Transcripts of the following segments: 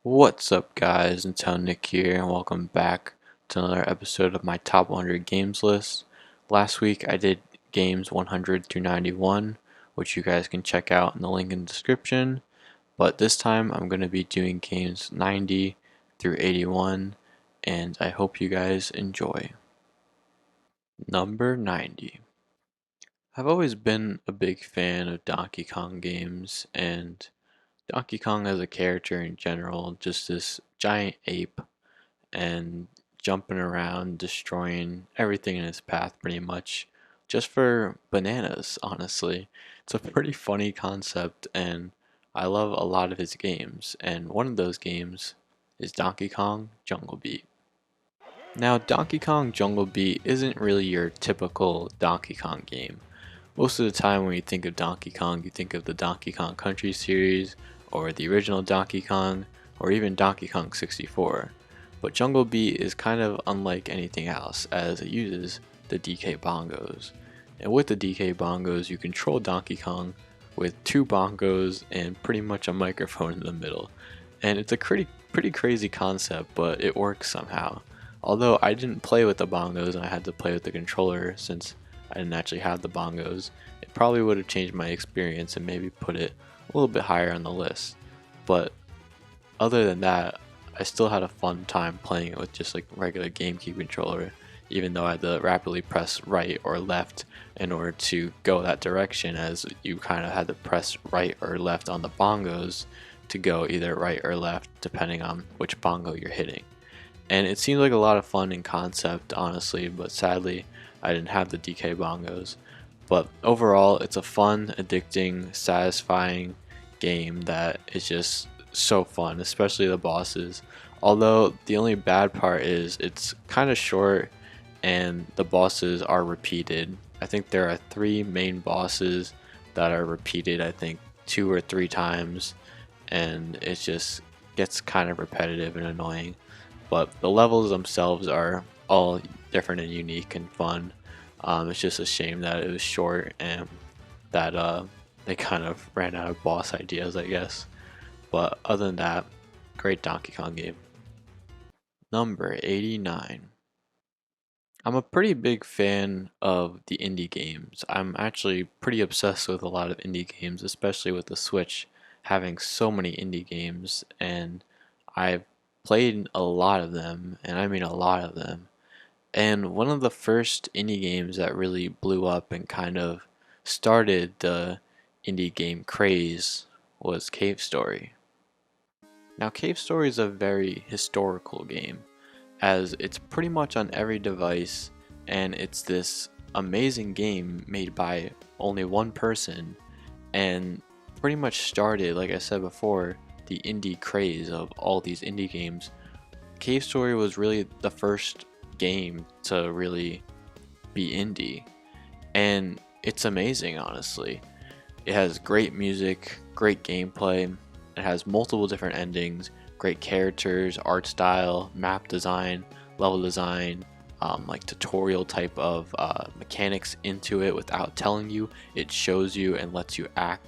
What's up, guys? Intel Nick here, and welcome back to another episode of my top 100 games list. Last week I did games 100 through 91, which you guys can check out in the link in the description. But this time I'm going to be doing games 90 through 81, and I hope you guys enjoy. Number 90. I've always been a big fan of Donkey Kong games, and Donkey Kong as a character in general, just this giant ape and jumping around, destroying everything in his path pretty much, just for bananas, honestly. It's a pretty funny concept, and I love a lot of his games, and one of those games is Donkey Kong Jungle Beat. Now, Donkey Kong Jungle Beat isn't really your typical Donkey Kong game. Most of the time when you think of Donkey Kong, you think of the Donkey Kong Country series, or the original Donkey Kong, or even Donkey Kong 64. But Jungle Beat is kind of unlike anything else, as it uses the DK bongos. And with the DK bongos, you control Donkey Kong with two bongos and pretty much a microphone in the middle. And it's a pretty crazy concept, but it works somehow. Although I didn't play with the bongos and I had to play with the controller since I didn't actually have the bongos, it probably would have changed my experience and maybe put it a little bit higher on the list. But other than that, I still had a fun time playing it with just like regular GameCube controller, even though I had to rapidly press right or left in order to go that direction, as you kind of had to press right or left on the bongos to go either right or left depending on which bongo you're hitting. And it seemed like a lot of fun in concept, honestly, but sadly I didn't have the DK bongos. But overall, it's a fun, addicting, satisfying game that is just so fun, especially the bosses. Although the only bad part is it's kind of short and the bosses are repeated. I think there are three main bosses that are repeated, I think two or three times, and it just gets kind of repetitive and annoying. But the levels themselves are all different and unique and fun. It's just a shame that it was short and that they kind of ran out of boss ideas, I guess. But other than that, great Donkey Kong game. Number 89. I'm a pretty big fan of the indie games. I'm actually pretty obsessed with a lot of indie games, especially with the Switch having so many indie games, and I've played a lot of them, and I mean a lot of them. And one of the first indie games that really blew up and kind of started the indie game craze was Cave Story. Now, Cave Story is a very historical game, as it's pretty much on every device, and it's this amazing game made by only one person, and pretty much started, like I said before, the indie craze of all these indie games. Cave Story was really the first game to really be indie, and it's amazing, honestly. It has great music, great gameplay, it has multiple different endings, great characters, art style, map design, level design, like tutorial type of mechanics into it without telling you. It shows you and lets you act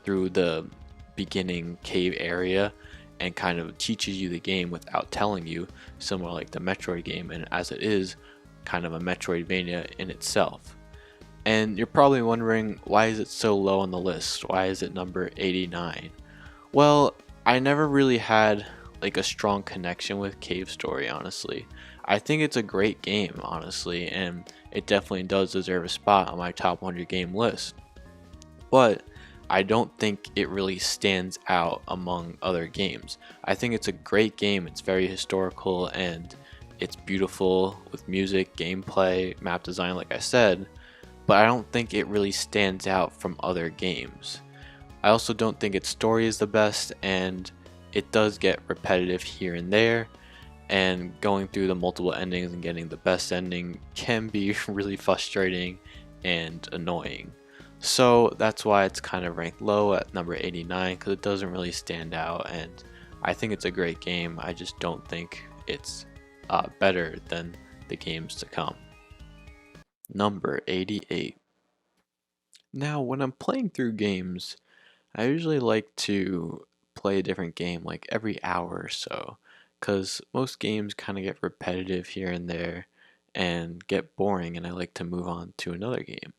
through the beginning cave area and kind of teaches you the game without telling you, similar like the Metroid game, and as it is kind of a Metroidvania in itself. And you're probably wondering, why is it so low on the list? Why is it number 89? Well, I never really had like a strong connection with Cave Story, honestly. I think it's a great game, honestly, and it definitely does deserve a spot on my top 100 game list. But I don't think it really stands out among other games. I think it's a great game, it's very historical, and it's beautiful with music, gameplay, map design, like I said, but I don't think it really stands out from other games. I also don't think its story is the best, and it does get repetitive here and there, and going through the multiple endings and getting the best ending can be really frustrating and annoying. So that's why it's kind of ranked low at number 89, because it doesn't really stand out, and I think it's a great game. I just don't think it's better than the games to come. Number 88. Now, when I'm playing through games, I usually like to play a different game like every hour or so, because most games kind of get repetitive here and there and get boring, and I like to move on to another game.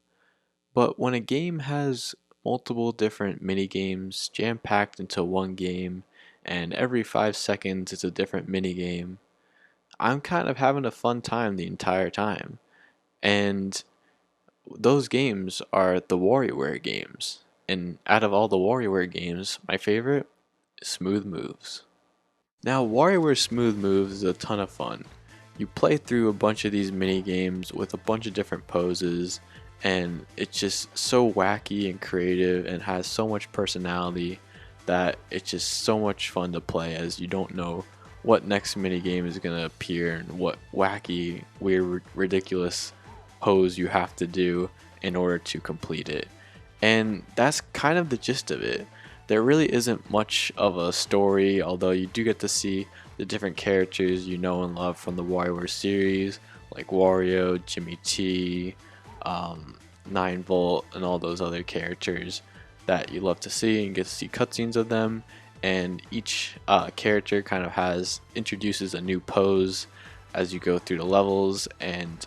But when a game has multiple different mini games jam packed into one game, and every 5 seconds it's a different mini game, I'm kind of having a fun time the entire time. And those games are the WarioWare games. And out of all the WarioWare games, my favorite is Smooth Moves. Now, WarioWare Smooth Moves is a ton of fun. You play through a bunch of these mini games with a bunch of different poses, and it's just so wacky and creative and has so much personality that it's just so much fun to play, as you don't know what next mini game is going to appear and what wacky, weird, ridiculous pose you have to do in order to complete it. And that's kind of the gist of it. There really isn't much of a story, although you do get to see the different characters you know and love from the WarioWare series, like Wario, Jimmy T, 9Volt, and all those other characters that you love to see, and get to see cutscenes of them. And each character kind of introduces a new pose as you go through the levels, and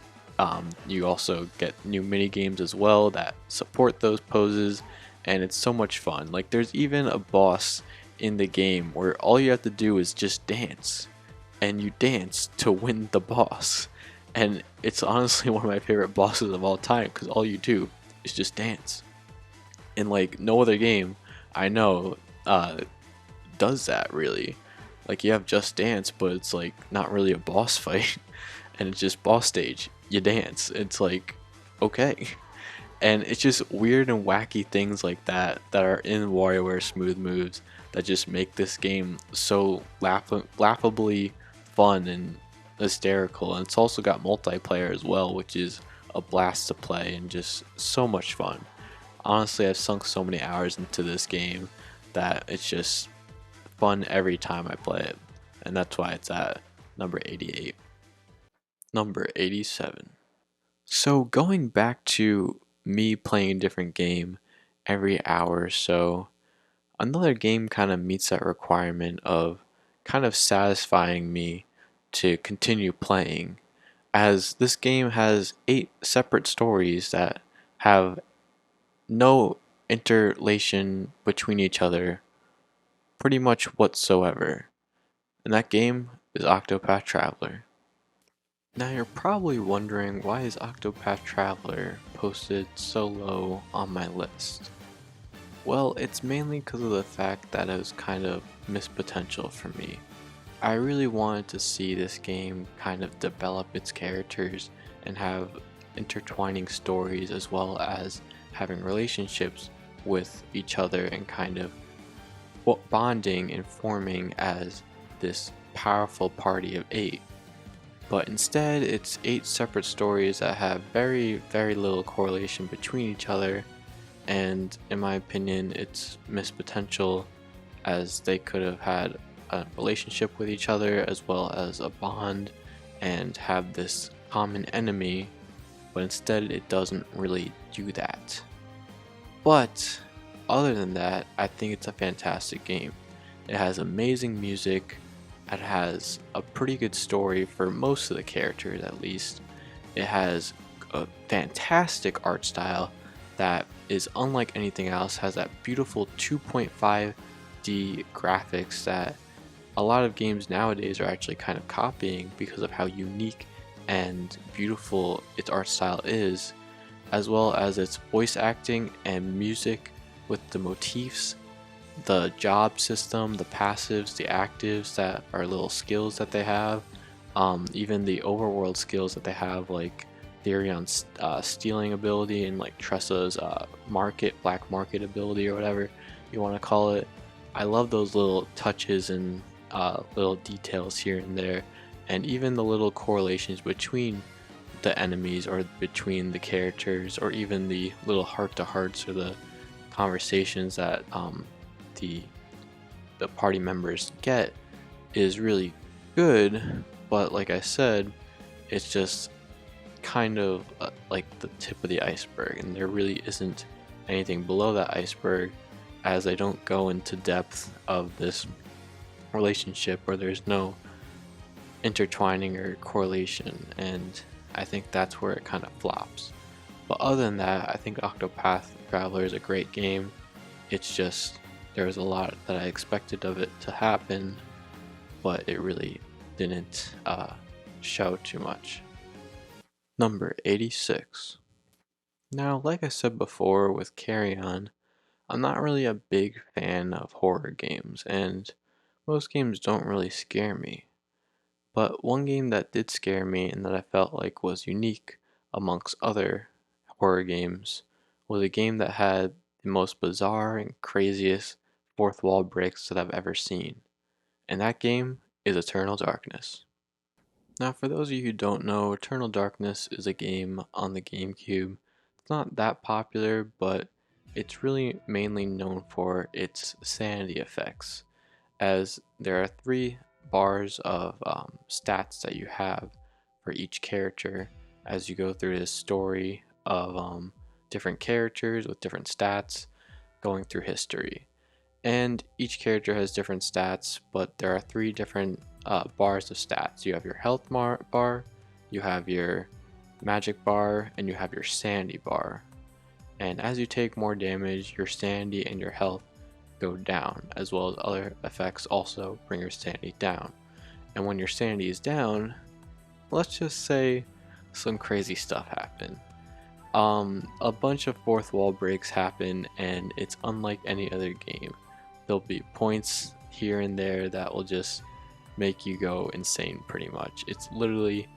you also get new mini games as well that support those poses, and it's so much fun. Like, there's even a boss in the game where all you have to do is just dance, and you dance to win the boss. And it's honestly one of my favorite bosses of all time, because all you do is just dance. And like, no other game I know does that really. Like, you have Just Dance, but it's like not really a boss fight, and it's just boss stage. You dance. It's like, okay. And it's just weird and wacky things like that that are in WarioWare Smooth Moves that just make this game so laughably fun and hysterical. And it's also got multiplayer as well, which is a blast to play and just so much fun. Honestly, I've sunk so many hours into this game that it's just fun every time I play it. And that's why it's at number 88. Number 87. So going back to me playing a different game every hour or so, another game kind of meets that requirement of kind of satisfying me to continue playing, as this game has 8 separate stories that have no interrelation between each other pretty much whatsoever. And that game is Octopath Traveler. Now you're probably wondering, why is Octopath Traveler posted so low on my list? Well, it's mainly because of the fact that it was kind of missed potential for me. I really wanted to see this game kind of develop its characters and have intertwining stories, as well as having relationships with each other and kind of bonding and forming as this powerful party of 8. But instead, it's 8 separate stories that have very, very little correlation between each other, and in my opinion, it's missed potential, as they could have had a relationship with each other as well as a bond and have this common enemy, but instead it doesn't really do that. But other than that, I think it's a fantastic game. It has amazing music. It has a pretty good story for most of the characters, at least. It has a fantastic art style that is unlike anything else. Has that beautiful 2.5D graphics that a lot of games nowadays are actually kind of copying because of how unique and beautiful its art style is, as well as its voice acting and music with the motifs, the job system, the passives, the actives that are little skills that they have, even the overworld skills that they have, like Therion's stealing ability and like Tressa's black market ability, or whatever you want to call it. I love those little touches and little details here and there, and even the little correlations between the enemies or between the characters, or even the little heart-to-hearts or the conversations that the party members get is really good. But like I said, it's just kind of like the tip of the iceberg, and there really isn't anything below that iceberg. as they don't go into depth of this relationship where there's no intertwining or correlation, and I think that's where it kind of flops. But other than that, I think Octopath Traveler is a great game. It's just there was a lot that I expected of it to happen, but it really didn't show too much. Number 86. Now, like I said before with Carry On, I'm not really a big fan of horror games, and most games don't really scare me. But one game that did scare me and that I felt like was unique amongst other horror games was a game that had the most bizarre and craziest fourth wall breaks that I've ever seen. And that game is Eternal Darkness. Now, for those of you who don't know, Eternal Darkness is a game on the GameCube. It's not that popular, but it's really mainly known for its sanity effects, as there are three bars of stats that you have for each character as you go through this story of different characters with different stats going through history. And each character has different stats, but there are three different bars of stats. You have your health bar, you have your magic bar, and you have your sanity bar. And as you take more damage, your sanity and your health go down, as well as other effects also bring your sanity down. And when your sanity is down, let's just say some crazy stuff happen. A bunch of fourth wall breaks happen, and it's unlike any other game. There'll be points here and there that will just make you go insane pretty much. It's literally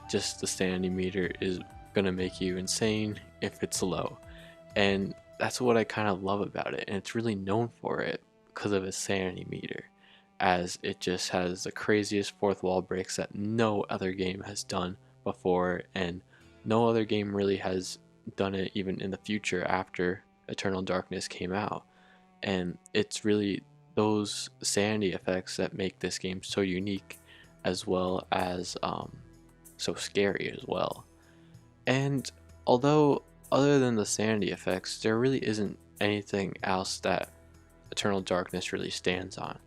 just the sanity meter is gonna make you insane if it's low. And that's what I kind of love about it, and it's really known for it because of its sanity meter, as it just has the craziest fourth wall breaks that no other game has done before, and no other game really has done it even in the future after Eternal Darkness came out. And it's really those sanity effects that make this game so unique, as well as so scary as well. And although other than the sanity effects, there really isn't anything else that Eternal Darkness really stands on.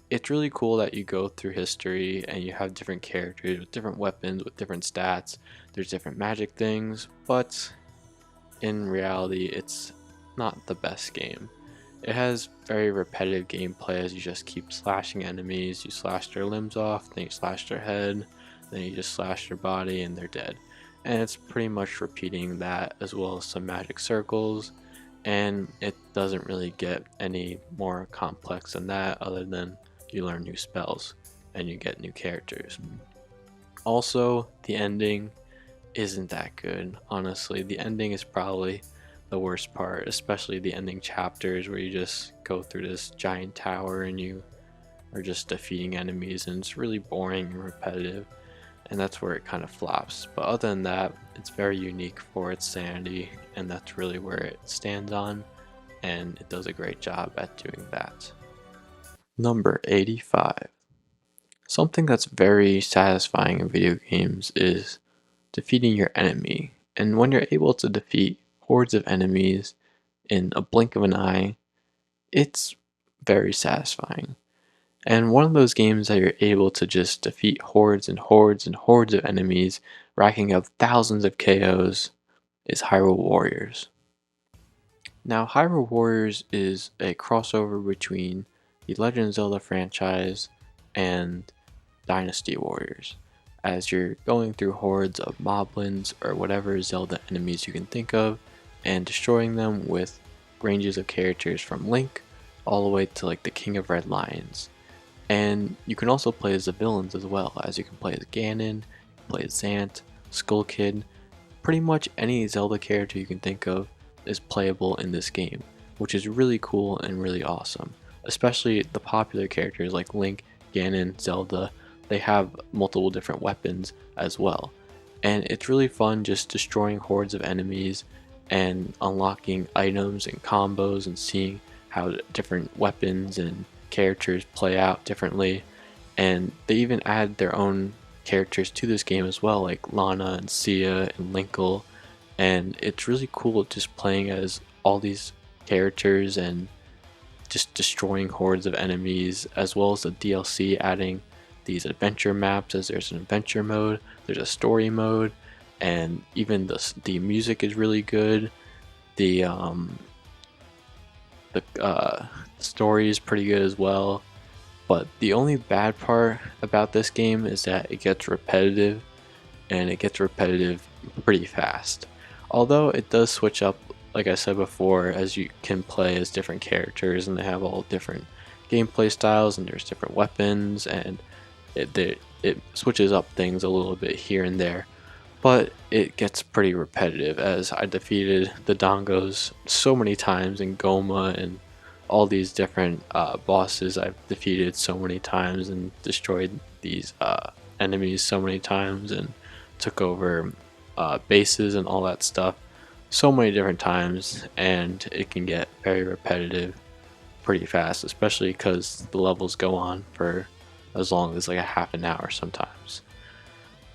It's really cool that you go through history and you have different characters with different weapons, with different stats, there's different magic things, but in reality, it's not the best game. It has very repetitive gameplay as you just keep slashing enemies, you slash their limbs off, then you slash their head, then you just slash their body and they're dead. And it's pretty much repeating that, as well as some magic circles, and it doesn't really get any more complex than that other than you learn new spells and you get new characters. Also, the ending isn't that good. Honestly, the ending is probably the worst part, especially the ending chapters where you just go through this giant tower and you are just defeating enemies, and it's really boring and repetitive, and that's where it kind of flops. But other than that, it's very unique for its sanity, and that's really where it stands on, and it does a great job at doing that. Number 85. Something that's very satisfying in video games is defeating your enemy, and when you're able to defeat hordes of enemies in a blink of an eye, it's very satisfying. And one of those games that you're able to just defeat hordes and hordes and hordes of enemies, racking up thousands of KOs, is Hyrule Warriors. Now, Hyrule Warriors is a crossover between the Legend of Zelda franchise and Dynasty Warriors, as you're going through hordes of moblins or whatever Zelda enemies you can think of, and destroying them with ranges of characters from Link all the way to like the King of Red Lions. And you can also play as the villains as well, as you can play as Ganon, play as Zant, Skull Kid. Pretty much any Zelda character you can think of is playable in this game, which is really cool and really awesome. Especially the popular characters like Link, Ganon, Zelda, they have multiple different weapons as well. And it's really fun just destroying hordes of enemies and unlocking items and combos and seeing how different weapons and characters play out differently. And they even add their own characters to this game as well, like Lana and Sia and Linkle, and it's really cool just playing as all these characters and just destroying hordes of enemies, as well as the DLC adding these adventure maps, as there's an adventure mode, there's a story mode, and even the music is really good. The story is pretty good as well. But the only bad part about this game is that it gets repetitive, and it gets repetitive pretty fast. Although it does switch up, like I said before, as you can play as different characters and they have all different gameplay styles and there's different weapons, and it switches up things a little bit here and there. But it gets pretty repetitive, as I defeated the Dongos so many times in Goma, and all these different bosses I've defeated so many times, and destroyed these enemies so many times, and took over bases and all that stuff so many different times, and it can get very repetitive pretty fast, especially because the levels go on for as long as like a half an hour sometimes.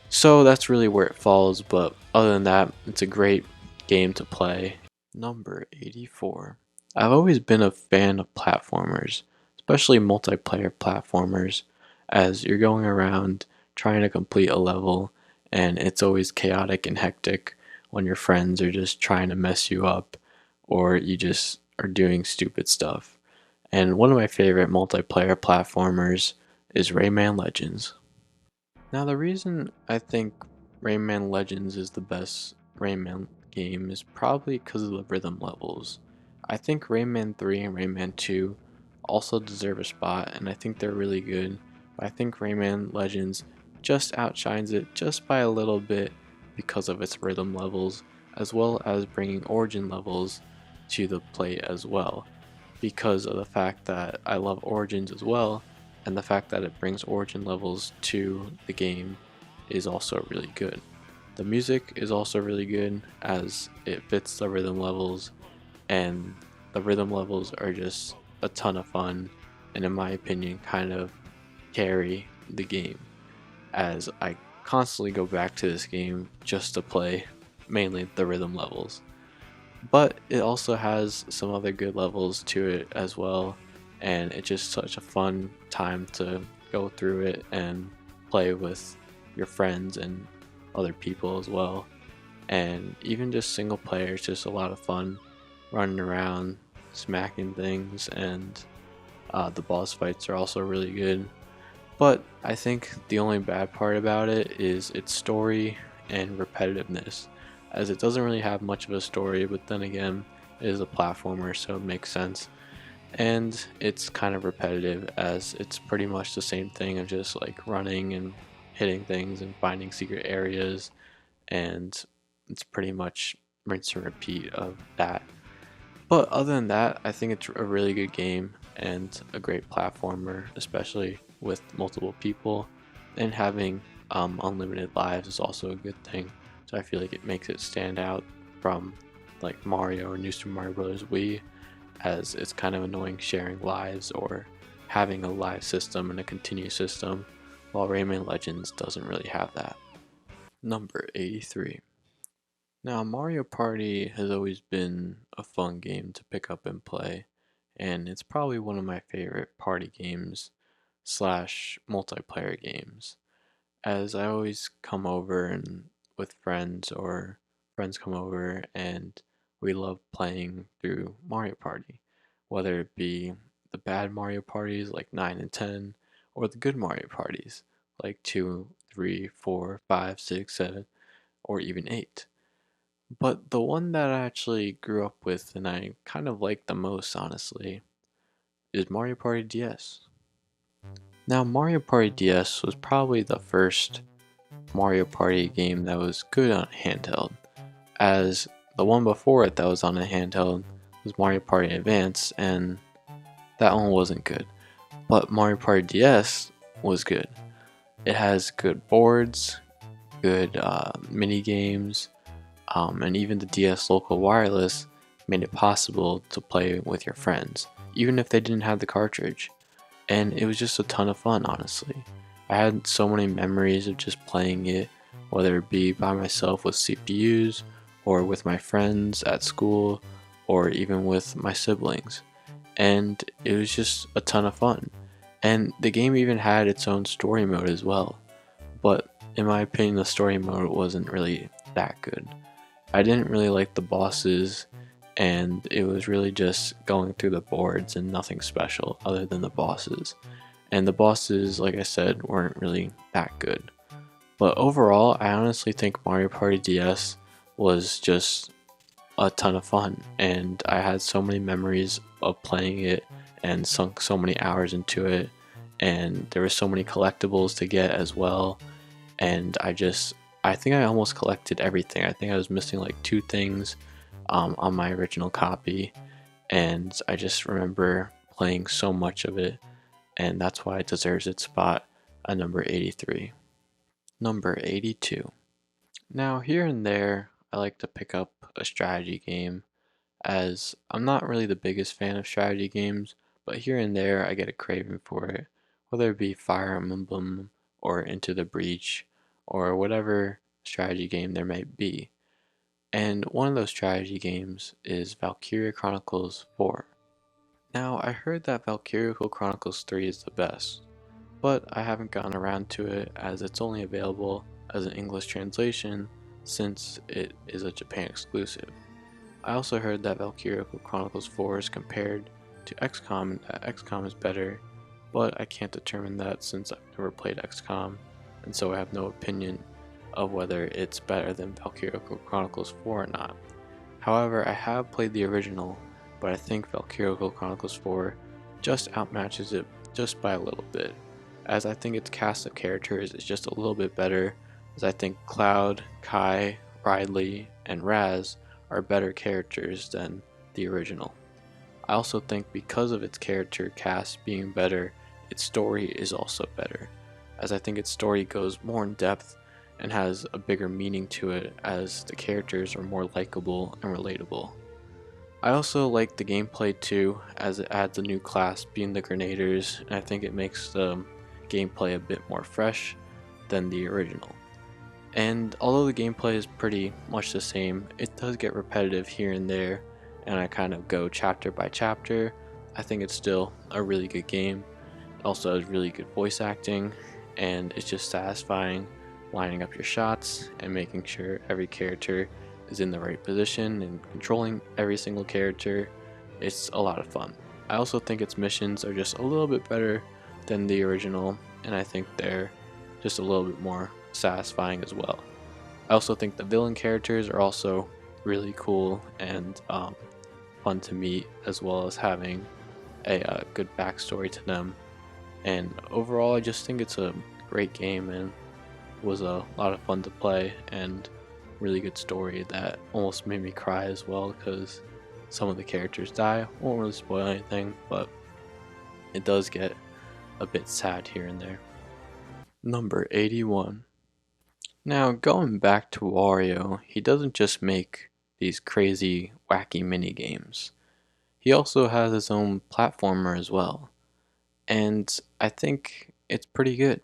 So that's really where it falls, but other than that, it's a great game to play. Number 84. I've always been a fan of platformers, especially multiplayer platformers, as you're going around trying to complete a level, and it's always chaotic and hectic when your friends are just trying to mess you up, or you just are doing stupid stuff. And one of my favorite multiplayer platformers is Rayman Legends. Now, the reason I think Rayman Legends is the best Rayman game is probably because of the rhythm levels. I think Rayman 3 and Rayman 2 also deserve a spot, and I think they're really good, but I think Rayman Legends just outshines it just by a little bit because of its rhythm levels, as well as bringing Origin levels to the plate as well, because of the fact that I love Origins as well, and the fact that it brings Origin levels to the game is also really good. The music is also really good, as it fits the rhythm levels, and the rhythm levels are just a ton of fun, and in my opinion kind of carry the game, as I constantly go back to this game just to play mainly the rhythm levels. But it also has some other good levels to it as well, and it's just such a fun time to go through it and play with your friends and other people as well. And even just single player, it's just a lot of fun running around smacking things, and the boss fights are also really good. But I think the only bad part about it is its story and repetitiveness, as it doesn't really have much of a story, but then again, it is a platformer, so it makes sense. And it's kind of repetitive, as it's pretty much the same thing of just like running and hitting things and finding secret areas, and it's pretty much rinse and repeat of that. But other than that, I think it's a really good game and a great platformer, especially with multiple people, and having unlimited lives is also a good thing. So I feel like it makes it stand out from like Mario or New Super Mario Bros. Wii, as it's kind of annoying sharing lives or having a live system and a continue system, while Rayman Legends doesn't really have that. Number 83. Now, Mario Party has always been a fun game to pick up and play, and it's probably one of my favorite party games slash multiplayer games, as I always come over and with friends, or friends come over and we love playing through Mario Party, whether it be the bad Mario parties like 9 and 10, or the good Mario parties like 2, 3, 4, 5, 6, 7, or even 8. But the one that I actually grew up with and I kind of like the most, honestly, is Mario Party DS. Now, Mario Party DS was probably the first Mario Party game that was good on a handheld, as the one before it that was on a handheld was Mario Party Advance, and that one wasn't good. But Mario Party DS was good. It has good boards, good mini games, and even the DS Local Wireless made it possible to play with your friends, even if they didn't have the cartridge. And it was just a ton of fun, honestly. I had so many memories of just playing it, whether it be by myself with CPUs, or with my friends at school, or even with my siblings. and it was just a ton of fun. And the game even had its own story mode as well, but in my opinion, the story mode wasn't really that good. I didn't really like the bosses, and it was really just going through the boards and nothing special other than the bosses. And the bosses, like I said, weren't really that good. But overall, I honestly think Mario Party DS was just a ton of fun, and I had so many memories of playing it and sunk so many hours into it, and there were so many collectibles to get as well. And I think I almost collected everything. I think I was missing like two things on my original copy, and I just remember playing so much of it, and that's why it deserves its spot at number 83. Number 82. Now, here and there, I like to pick up a strategy game, as I'm not really the biggest fan of strategy games, but here and there I get a craving for it, whether it be Fire Emblem or Into the Breach or whatever strategy game there may be. And one of those strategy games is Valkyria Chronicles 4. Now, I heard that Valkyria Chronicles 3 is the best, but I haven't gotten around to it as it's only available as an English translation since it is a Japan exclusive. I also heard that Valkyria Chronicles 4 is compared to XCOM and that XCOM is better, but I can't determine that since I've never played XCOM, and so I have no opinion of whether it's better than Valkyria Chronicles 4 or not. However, I have played the original, but I think Valkyria Chronicles 4 just outmatches it just by a little bit, as I think its cast of characters is just a little bit better, as I think Cloud, Kai, Ridley, and Raz are better characters than the original. I also think because of its character cast being better, its story is also better, as I think its story goes more in depth and has a bigger meaning to it as the characters are more likable and relatable. I also like the gameplay too, as it adds a new class being the Grenadiers, and I think it makes the gameplay a bit more fresh than the original. And although the gameplay is pretty much the same, it does get repetitive here and there, and I kind of go chapter by chapter. I think it's still a really good game. It also has really good voice acting, and it's just satisfying lining up your shots and making sure every character is in the right position and controlling every single character. It's a lot of fun. I also think its missions are just a little bit better than the original, and I think they're just a little bit more satisfying as well. I also think the villain characters are also really cool and fun to meet, as well as having a good backstory to them. And overall, I just think it's a great game and was a lot of fun to play, and really good story that almost made me cry as well because some of the characters die. Won't really spoil anything, but it does get a bit sad here and there. Number 81. Now, going back to Wario, he doesn't just make these crazy, wacky mini games. He also has his own platformer as well, and I think it's pretty good.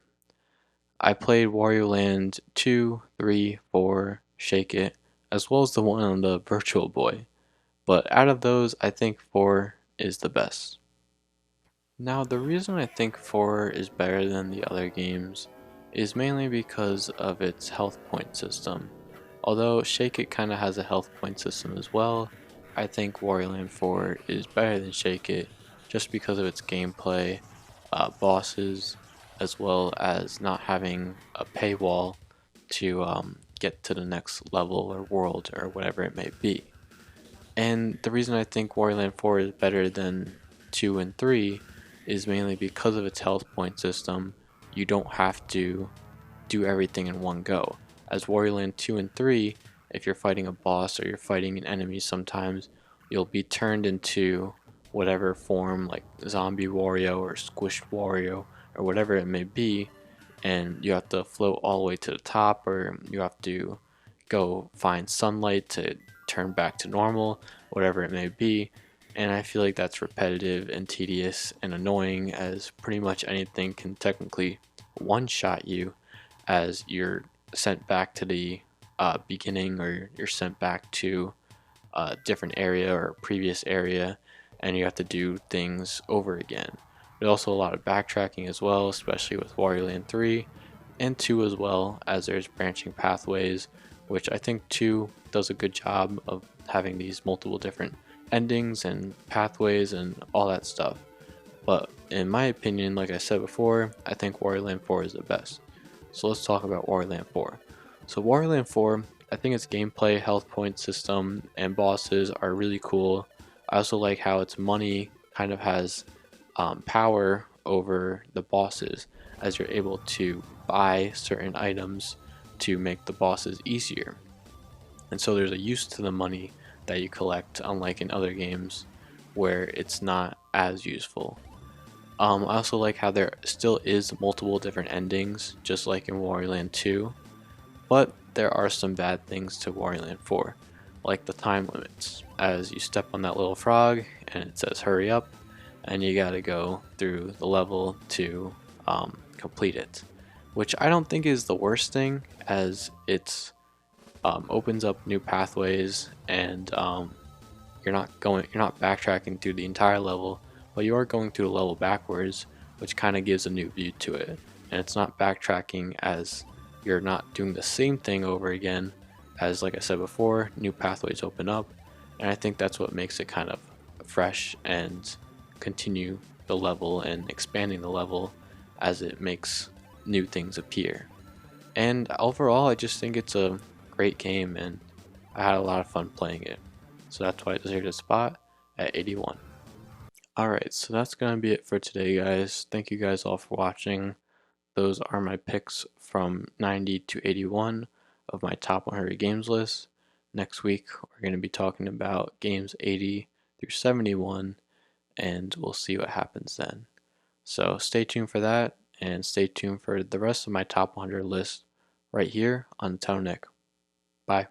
I played Wario Land 2, 3, 4, Shake It, as well as the one on the Virtual Boy, but out of those, I think 4 is the best. Now, the reason I think 4 is better than the other games is mainly because of its health point system. Although Shake It kinda has a health point system as well, I think Wario Land 4 is better than Shake It just because of its gameplay, bosses, as well as not having a paywall to get to the next level or world or whatever it may be. And the reason I think Wario Land 4 is better than 2 and 3 is mainly because of its health point system. You don't have to do everything in one go. As Wario Land 2 and 3, if you're fighting a boss or you're fighting an enemy sometimes, you'll be turned into whatever form, like Zombie Wario or Squished Wario or whatever it may be, and you have to float all the way to the top, or you have to go find sunlight to turn back to normal, whatever it may be. And I feel like that's repetitive and tedious and annoying, as pretty much anything can technically one-shot you as you're sent back to the beginning, or you're sent back to a different area or previous area, and you have to do things over again. There's also a lot of backtracking as well, especially with Wario Land 3 and 2 as well, as there's branching pathways, which I think 2 does a good job of having these multiple different endings and pathways and all that stuff. But in my opinion, like I said before, I think Wario Land 4 is the best. So let's talk about Wario Land 4. So Wario Land 4, I think its gameplay, health point system, and bosses are really cool. I also like how its money kind of has power over the bosses, as you're able to buy certain items to make the bosses easier. And so there's a use to the money that you collect, unlike in other games where it's not as useful. I also like how there still is multiple different endings, just like in Wario Land 2, but there are some bad things to Wario Land 4, like the time limits, as you step on that little frog and it says hurry up, and you gotta go through the level to complete it, which I don't think is the worst thing, as it opens up new pathways, and you're not backtracking through the entire level, but you are going through the level backwards, which kind of gives a new view to it. And it's not backtracking, as you're not doing the same thing over again, as like I said before, new pathways open up, and I think that's what makes it kind of fresh and continue the level and expanding the level as it makes new things appear. And overall, I just think it's a great game, and I had a lot of fun playing it. So that's why it deserves a spot at 81. Alright, so that's going to be it for today, guys. Thank you guys all for watching. Those are my picks from 90 to 81 of my top 100 games list. Next week, we're going to be talking about games 80 through 71, and we'll see what happens then. So stay tuned for that, and stay tuned for the rest of my top 100 list right here on Tone Nick. Bye.